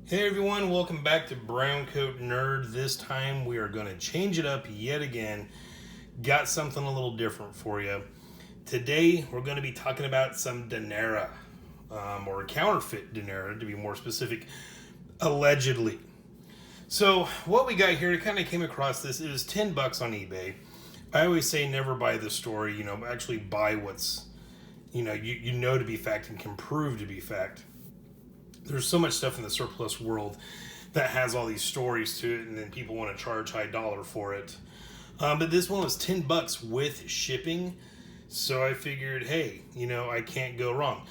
Hey everyone, welcome back to BrowncoatNerd. This time we are going to change it up yet again. Got something a little different for you. Today we're going to be talking about some dinara, or counterfeit dinara to be more specific, allegedly. So what we got here, I kind of came across this. It was $10 on eBay. I always say never buy the story, actually buy what's, you know to be fact and can prove to be fact. There's so much stuff in the surplus world that has all these stories to it, and then people want to charge high dollar for it. But this one was $10 with shipping, so I figured, hey, I can't go wrong.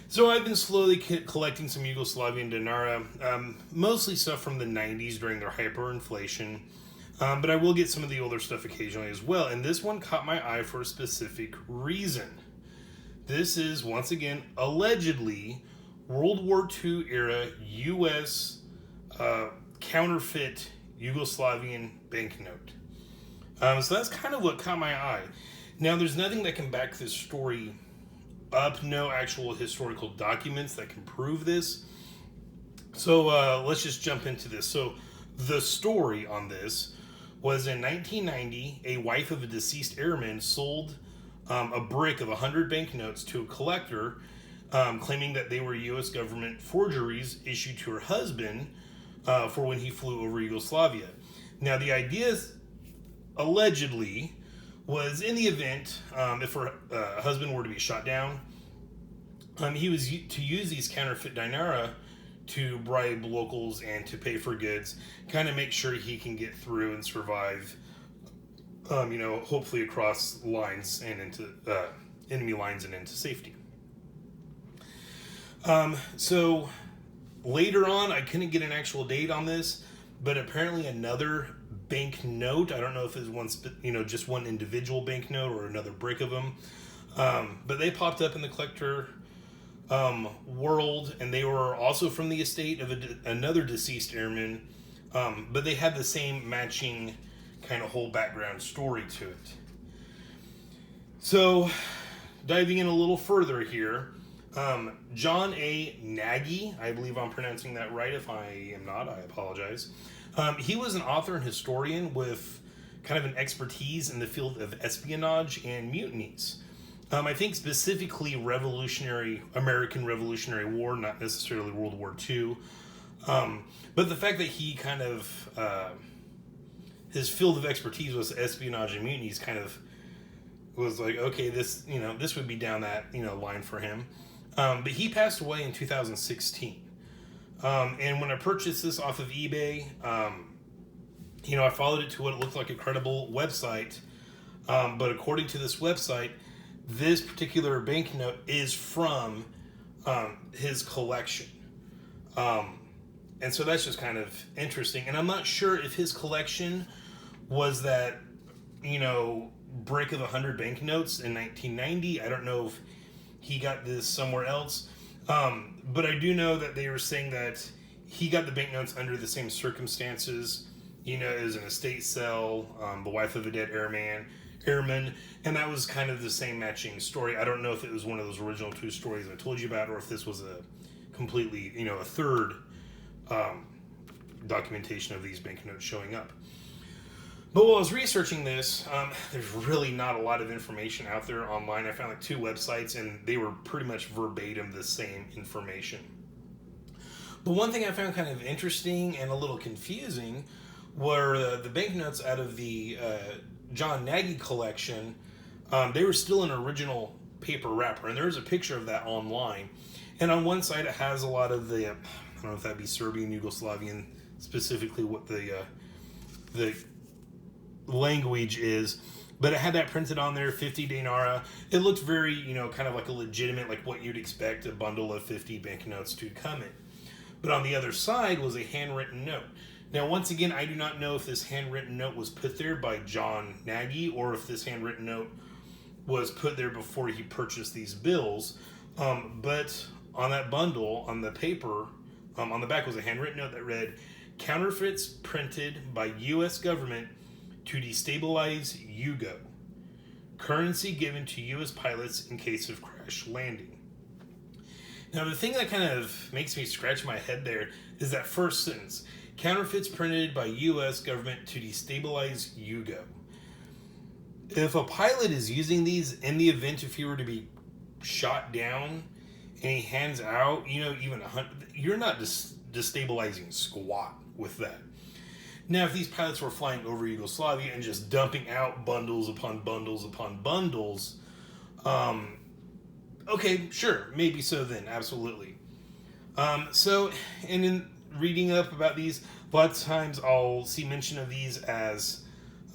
So I've been slowly collecting some Yugoslavian dinara, mostly stuff from the 90s during their hyperinflation, but I will get some of the older stuff occasionally as well. And this one caught my eye for a specific reason. This is, once again, allegedly World War II era U.S. Counterfeit Yugoslavian banknote. So that's kind of what caught my eye. Now, there's nothing that can back this story up, no actual historical documents that can prove this. So let's just jump into this. So the story on this was in 1990, a wife of a deceased airman sold a brick of 100 banknotes to a collector, claiming that they were U.S. government forgeries issued to her husband for when he flew over Yugoslavia. Now, the idea allegedly was in the event if her husband were to be shot down, he was to use these counterfeit dinara to bribe locals and to pay for goods, kind of make sure he can get through and survive, hopefully across lines and into enemy lines and into safety. So later on, I couldn't get an actual date on this, but apparently another banknote, I don't know if it was just one individual banknote or another brick of them, but they popped up in the collector world, and they were also from the estate of another deceased airman, but they had the same matching kind of whole background story to it. So diving in a little further here, John A. Nagy, I believe I'm pronouncing that right. If I am not, I apologize. He was an author and historian with kind of an expertise in the field of espionage and mutinies. I think specifically American Revolutionary War, not necessarily World War II. But the fact that he kind of, his field of expertise was espionage and mutinies, kind of was like, okay, this would be down that, line for him. But he passed away in 2016. And when I purchased this off of eBay, I followed it to what it looked like a credible website. But according to this website, this particular banknote is from his collection. And so that's just kind of interesting. And I'm not sure if his collection was that, brick of 100 banknotes in 1990. I don't know if he got this somewhere else. But I do know that they were saying that he got the banknotes under the same circumstances. It was an estate sale, the wife of a dead airman, and that was kind of the same matching story. I don't know if it was one of those original two stories I told you about, or if this was a completely, a third documentation of these banknotes showing up. But while I was researching this, there's really not a lot of information out there online. I found like 2 websites, and they were pretty much verbatim the same information. But one thing I found kind of interesting and a little confusing were the banknotes out of the John Nagy collection. They were still an original paper wrapper, and there's a picture of that online. And on one side, it has a lot of the, I don't know if that'd be Serbian, Yugoslavian, specifically what the language is, but it had that printed on there, 50 dinara. It looked very, kind of like a legitimate, like what you'd expect a bundle of 50 banknotes to come in. But on the other side was a handwritten note. Now, once again, I do not know if this handwritten note was put there by John Nagy, or if this handwritten note was put there before he purchased these bills. But on that bundle, on the paper, on the back was a handwritten note that read, "Counterfeits printed by U.S. government to destabilize Yugo. Currency given to U.S. pilots in case of crash landing." Now, the thing that kind of makes me scratch my head there is that first sentence. Counterfeits printed by U.S. government to destabilize Yugo. If a pilot is using these in the event if he were to be shot down and he hands out, even 100, you're not destabilizing squat with that. Now, if these pilots were flying over Yugoslavia and just dumping out bundles upon bundles upon bundles, okay, sure, maybe so then, absolutely. And in reading up about these, a lot of times I'll see mention of these as,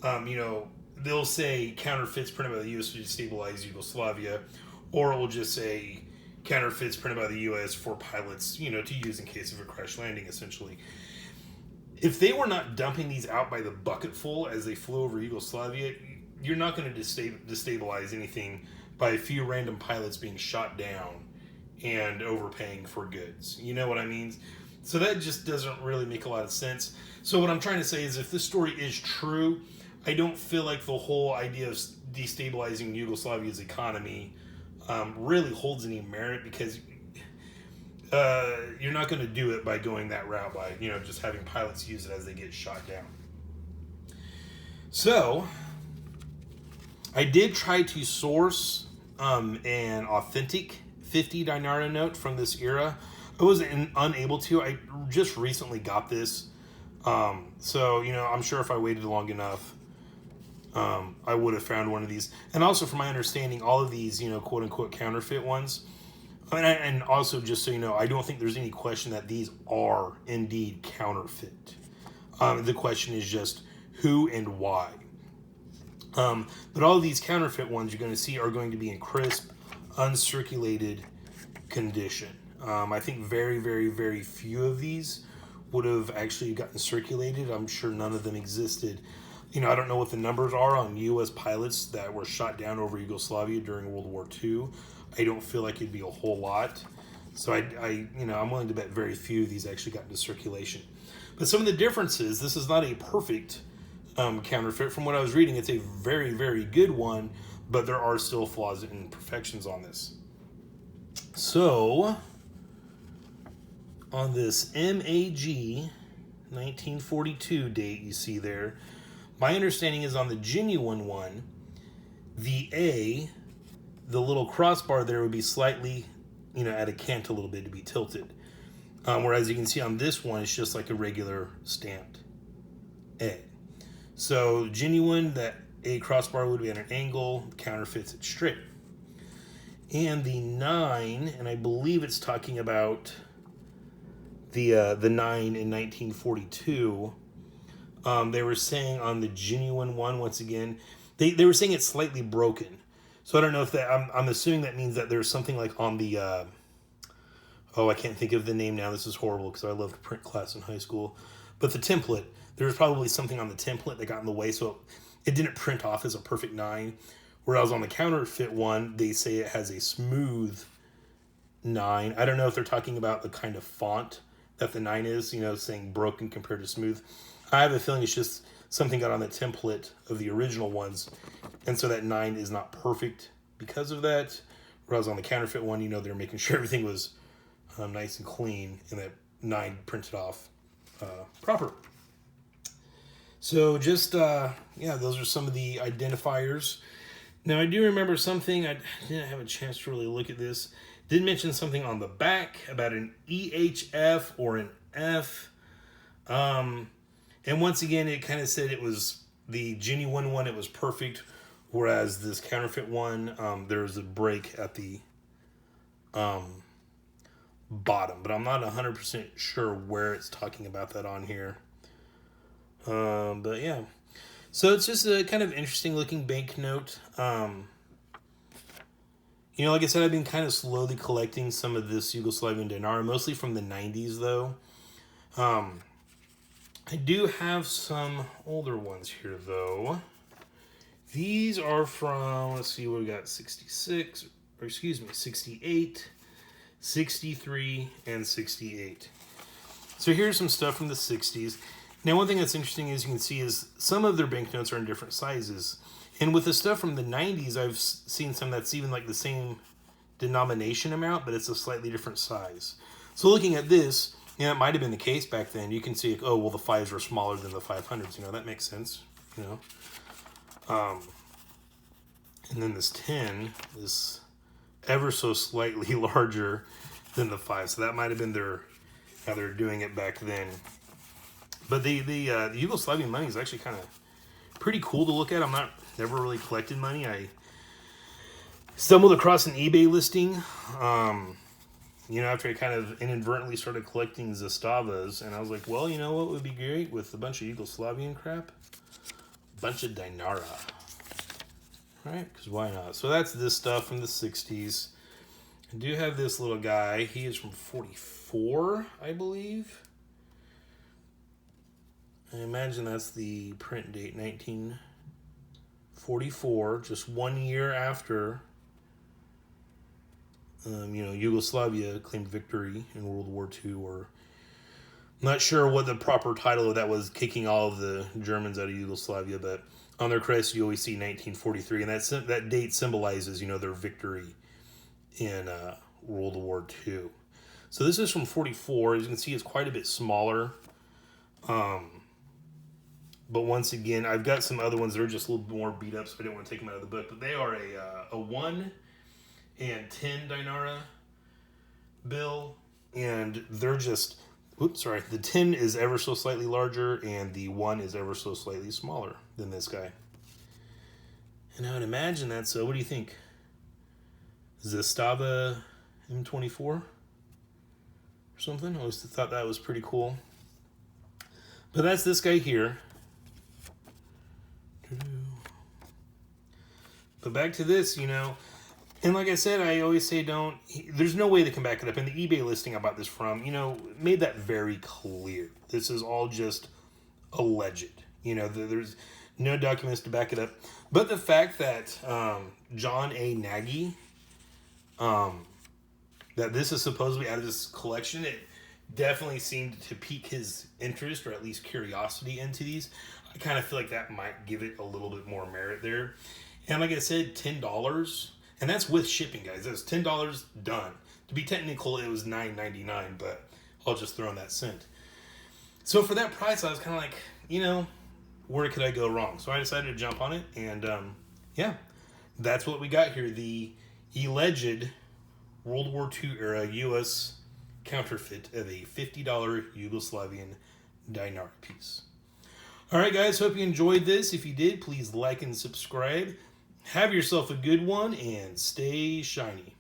they'll say counterfeits printed by the U.S. to destabilize Yugoslavia, or it will just say counterfeits printed by the U.S. for pilots, to use in case of a crash landing, essentially. If they were not dumping these out by the bucketful as they flew over Yugoslavia, you're not going to destabilize anything by a few random pilots being shot down and overpaying for goods. You know what I mean? So that just doesn't really make a lot of sense. So what I'm trying to say is if this story is true, I don't feel like the whole idea of destabilizing Yugoslavia's economy really holds any merit, because you're not going to do it by going that route by, just having pilots use it as they get shot down. So, I did try to source an authentic 50 dinara note from this era. I was unable to. I just recently got this. So, I'm sure if I waited long enough, I would have found one of these. And also, from my understanding, all of these, quote-unquote counterfeit ones, and also, just so you know, I don't think there's any question that these are indeed counterfeit. The question is just who and why. But all of these counterfeit ones you're going to see are going to be in crisp, uncirculated condition. I think very, very, very few of these would have actually gotten circulated. I'm sure none of them existed. I don't know what the numbers are on U.S. pilots that were shot down over Yugoslavia during World War II. I don't feel like it'd be a whole lot. So I'm willing to bet very few of these actually got into circulation. But some of the differences, this is not a perfect counterfeit. From what I was reading, it's a very, very good one, but there are still flaws and imperfections on this. So, on this MAG 1942 date you see there, my understanding is on the genuine one, the little crossbar there would be slightly, at a cant a little bit to be tilted. Whereas you can see on this one, it's just like a regular stamped A. So genuine, that A crossbar would be at an angle, counterfeits it straight. And the 9, and I believe it's talking about the 9 in 1942, they were saying on the genuine one, once again, they were saying it's slightly broken. So I don't know if that, I'm assuming that means that there's something like on the, I can't think of the name now. This is horrible because I loved print class in high school. But the template, there was probably something on the template that got in the way, so it didn't print off as a perfect 9. Whereas on the counterfeit one, they say it has a smooth 9. I don't know if they're talking about the kind of font that the 9 is, saying broken compared to smooth. I have a feeling it's just something got on the template of the original ones, and so that 9 is not perfect because of that. Whereas on the counterfeit one, they're making sure everything was nice and clean, and that 9 printed off proper. So just, those are some of the identifiers. Now, I do remember something. I didn't have a chance to really look at this. Did mention something on the back about an EHF or an F. And once again, it kind of said it was the genuine one. It was perfect. Whereas this counterfeit one, there was a break at the bottom. But I'm not 100% sure where it's talking about that on here. But yeah. So it's just a kind of interesting looking banknote. Like I said, I've been kind of slowly collecting some of this Yugoslavian dinar, mostly from the 90s though. I do have some older ones here though. These are from, let's see what we got, 68, 63, and 68. So here's some stuff from the 60s. Now, one thing that's interesting is you can see is some of their banknotes are in different sizes. And with the stuff from the 90s, I've seen some that's even like the same denomination amount, but it's a slightly different size. So looking at this, it might have been the case back then. You can see, oh, well, the 5s were smaller than the 500s. That makes sense, And then this 10 is ever so slightly larger than the 5. So that might have been how they're doing it back then. But the Yugoslavian money is actually kind of pretty cool to look at. Never really collected money. I stumbled across an eBay listing, after I kind of inadvertently started collecting Zastavas. And I was like, well, what would be great with a bunch of Yugoslavian crap? A bunch of dinara. Right? Because why not? So that's this stuff from the 60s. I do have this little guy. He is from 44, I believe. I imagine that's the print date, 1944, just 1 year after, Yugoslavia claimed victory in World War II, or I'm not sure what the proper title of that was, kicking all of the Germans out of Yugoslavia, but on their crest you always see 1943, and that date symbolizes, their victory in World War II. So this is from 44. As you can see, it's quite a bit smaller. But once again, I've got some other ones that are just a little bit more beat up, so I didn't want to take them out of the book. But they are a 1 and 10 dinara bill, and they're just, the 10 is ever so slightly larger, and the 1 is ever so slightly smaller than this guy. And I would imagine that's, what do you think? Zastava M24 or something? I always thought that was pretty cool. But that's this guy here. But back to this, and like I said, I always say there's no way they can back it up. And the eBay listing I bought this from, made that very clear. This is all just alleged. There's no documents to back it up. But the fact that John A. Nagy, that this is supposedly out of this collection, it definitely seemed to pique his interest, or at least curiosity, into these. I kind of feel like that might give it a little bit more merit there. And like I said, $10, and that's with shipping, guys. That's $10 done. To be technical, it was $9.99, but I'll just throw in that cent. So for that price, I was kind of like, where could I go wrong? So I decided to jump on it, and that's what we got here. The alleged World War II era U.S. counterfeit of a $50 Yugoslavian dinar piece. All right, guys, hope you enjoyed this. If you did, please like and subscribe. Have yourself a good one, and stay shiny.